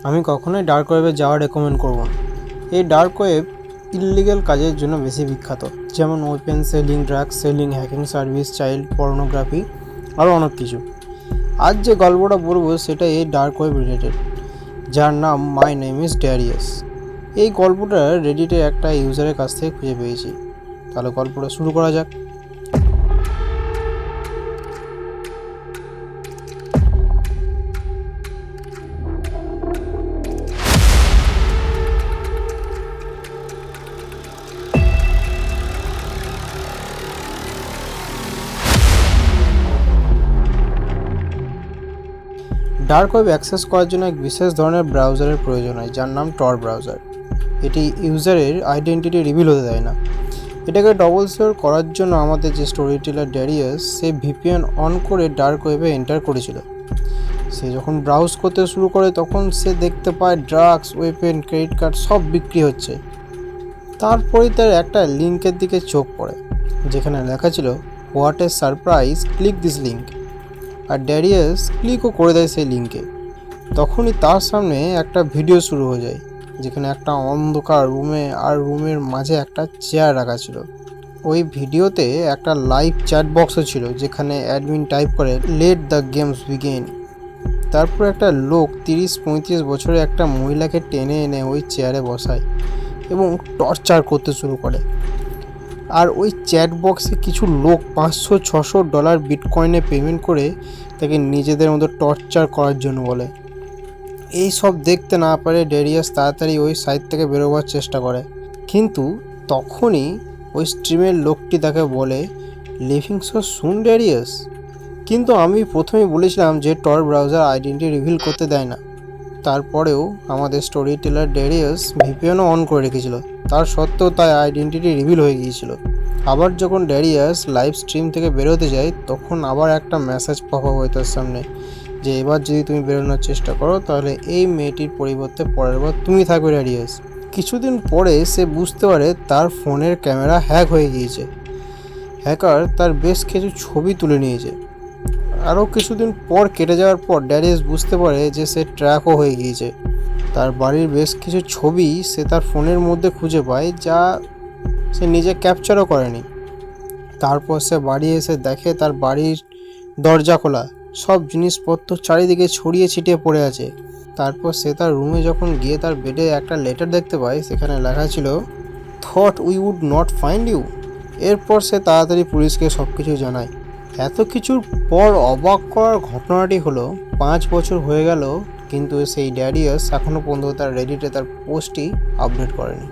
আমি কখনোই ডার্ক ওয়েবে যাওয়া রেকমেন্ড করব না। এই ডার্ক ওয়েব ইললিগ্যাল কাজের জন্য বেশি বিখ্যাত, যেমন weapon selling, drug selling, hacking service, child pornography, আরও অনেক কিছু। আজ যে গল্পটা বলবো সেটা এই ডার্ক ওয়েব রিলেটেড, যার নাম মাই নেম ইজ ড্যারিয়াস। এই গল্পটা রেডিটে একটা ইউজারের কাছ থেকে খুঁজে পেয়েছি। তাহলে গল্পটা শুরু করা যাক। ডার্ক ওয়েব অ্যাক্সেস করার জন্য এক বিশেষ ধরনের ব্রাউজারের প্রয়োজন হয়, যার নাম টর ব্রাউজার। এটি ইউজারের আইডেন্টিটি রিভিল হতে দেয় না। এটাকে ডবল সিওর করার জন্য আমাদের যে স্টোরি টেলার ড্যারিয়াস, সে ভিপিএন অন করে ডার্ক ওয়েবে এন্টার করেছিল। সে যখন ব্রাউজ করতে শুরু করে তখন সে দেখতে পায় ড্রাগস, ওয়েপেন, ক্রেডিট কার্ড সব বিক্রি হচ্ছে। তারপরেই তার একটা লিঙ্কের দিকে চোখ পড়ে, যেখানে লেখা ছিল what a surprise, click this link. আর ড্যারিয়াস ক্লিকও করে দেয় সেই লিঙ্কে। তখনই তার সামনে একটা ভিডিও শুরু হয়ে যায়, যেখানে একটা অন্ধকার রুমে আর রুমের মাঝে একটা চেয়ার রাখা ছিল। ওই ভিডিওতে একটা লাইভ চ্যাট বক্সও ছিল, যেখানে অ্যাডমিন টাইপ করে লেট দ্য গেমস বিগিন। তারপর একটা লোক 30-35 বছরের একটা মহিলাকে টেনে এনে ওই চেয়ারে বসায় এবং টর্চার করতে শুরু করে। আর ওই চ্যাট বক্সে কিছু লোক $500-600 বিটকয়েনে পেমেন্ট করে তাকে নিজেদের মতো টর্চার করার জন্য বলে। এই সব দেখতে না পারে ড্যারিয়াস তাড়াতাড়ি ওই সাইট থেকে বেরোবার চেষ্টা করে, কিন্তু তখনই ওই স্ট্রিমের লোকটি তাকে বলে, লিভিং সো সুন ড্যারিয়াস। কিন্তু আমি প্রথমেই বলেছিলাম যে টর ব্রাউজার আইডেন্টিটি রিভিল করতে দেয় না। তারপরেও আমাদের স্টোরি টেলার ড্যারিয়াস ভিপিএনও অন করে রেখেছিল, তার সত্ত্বেও তার আইডেন্টিটি রিভিল হয়ে গিয়েছিল। আবার যখন ড্যারিয়াস লাইভ স্ট্রিম থেকে বেরোতে যায়, তখন আবার একটা মেসেজ পপ আপ হয় তার সামনে, যে এবার যদি তুমি বেরোনোর চেষ্টা করো তাহলে এই মেয়েটির পরিবর্তে পরের বার তুমি থাকবে ড্যারিয়াস। কিছুদিন পরে সে বুঝতে পারে তার ফোনের ক্যামেরা হ্যাক হয়ে গিয়েছে। হ্যাকার তার বেশ কিছু ছবি তুলে নিয়েছে। আরও কিছুদিন পর কেটে যাওয়ার পর ড্যারিয়াস বুঝতে পারে যে সে ট্র্যাকও হয়ে গিয়েছে। তার বাড়ির বেশ কিছু ছবি সে তার ফোনের মধ্যে খুঁজে পায়, যা সে নিজে ক্যাপচারও করেনি। তারপর সে বাড়ি এসে দেখে তার বাড়ির দরজা খোলা, সব জিনিসপত্র চারিদিকে ছড়িয়ে ছিটিয়ে পড়ে আছে। তারপর সে তার রুমে যখন গিয়ে তার বেডে একটা লেটার দেখতে পায়, সেখানে লেখা ছিল thought we would not find you. এরপর সে তাড়াতাড়ি পুলিশকে সব কিছু জানায়। এত কিছুর পর অবাক করার ঘটনাটি হলো, 5 বছর হয়ে গেল কিন্তু সেই ড্যারিয়াস এখনও পর্যন্ত তার রেডিটে তার পোস্টটি আপডেট করেনি।